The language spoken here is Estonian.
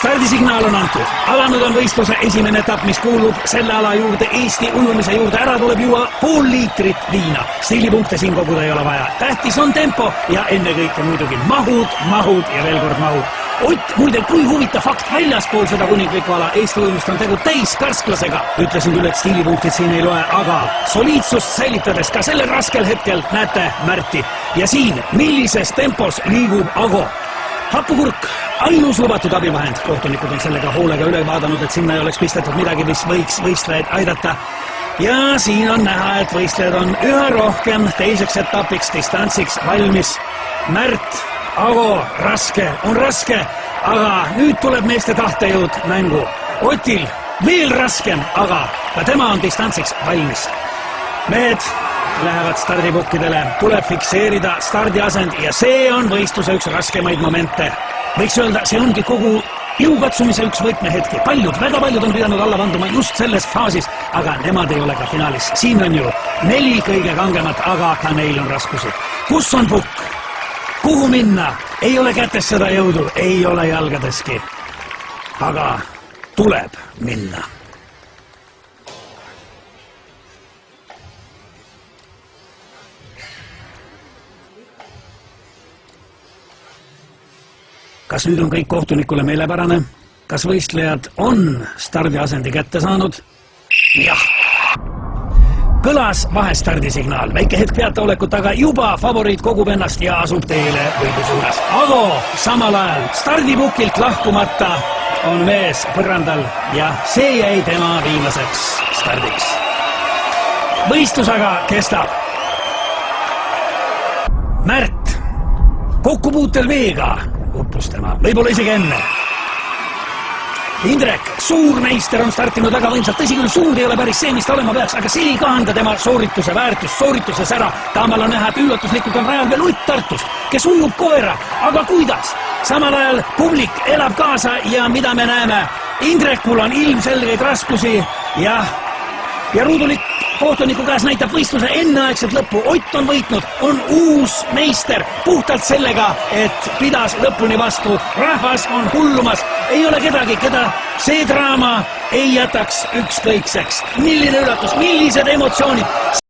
Stardisignaal on antud. Alanud on võistluse esimene etapp, mis kuulub selle ala juurde, Eesti ujumise juurde. Ära tuleb juua pool liitrit viina. Stiilipunkte siin koguda ei ole vaja. Tähtis on tempo ja ennekõike muidugi mahud ja veel kord mahud. Ott, muide, kui huvitav fakt, väljaspool seda kuninglikku ala Eesti ujumist on tegu täiskarsklasega. Ütlesin küll, et stiilipunktid siin ei loe, aga soliidsust säilitades ka sellel raskel hetkel näete Märti. Ja siin, millises tempos liigub Ago. Hapukurk, ainus lubatud abivahend. Kohtunikud on sellega hoolega üle vaadanud, et sinna ei oleks pistetud midagi, mis võiks võistlejaid aidata. Ja siin on näha, et võistlejad on üha rohkem teiseks etapiks, distantsiks valmis. Märt, Ago, raske, aga nüüd tuleb meeste tahtejõud mängu. Otil veel raskem, aga ka tema on distantsiks valmis. Mehed lähevad stardipukkidele, tuleb fikseerida stardiasend ja see on võistluse üks raskemaid momente. Võiks öelda, see ongi kogu jõukatsumise üks võtmehetki. Väga paljud on pidanud alla vanduma just selles faasis, aga nemad ei ole ka finaalis. Siin on ju 4 kõige kangemat, aga ka neil on raskusi. Kus on pukk? Kuhu minna? Ei ole kätes seda jõudu, ei ole jalgadeski. Aga tuleb minna. Kas nüüd on kõik kohtunikule meelepärane? Kas võistlejad on stardiasendi kätte saanud? Jah! Kõlas vahestardisignaal. Väike hetk peataolekut, aga juba favoriit kogub ennast ja asub teele võidu suunas. Ago samal ajal stardipukilt lahkumata on mees põrandal ja see jäi tema viimaseks stardiks. Võistlus aga kestab. Märt kokkupuutel veega uppus tema, võib-olla isegi enne. Indrek, suurmeister on startinud väga võimsalt, tõsi küll, suund ei ole päris see, mis ta olema peaks, aga see ei kahanda tema soorituse väärtust, soorituses ära. Taamal on näha, et üllatuslikult on rajal veel Ott Tartust, kes ujub koera, aga kuidas? Samal ajal publik elab kaasa ja mida me näeme? Indrekul on ilmselgeid raskusi ja ruudulik kohtuniku käes näitab võistluse enneaegset lõppu. Ott on võitnud, on uus meister puhtalt sellega, et pidas lõpuni vastu. Rahvas on hullumas, ei ole kedagi, keda see draama ei jätaks ükskõikseks. Milline üllatus, millised emotsioonid.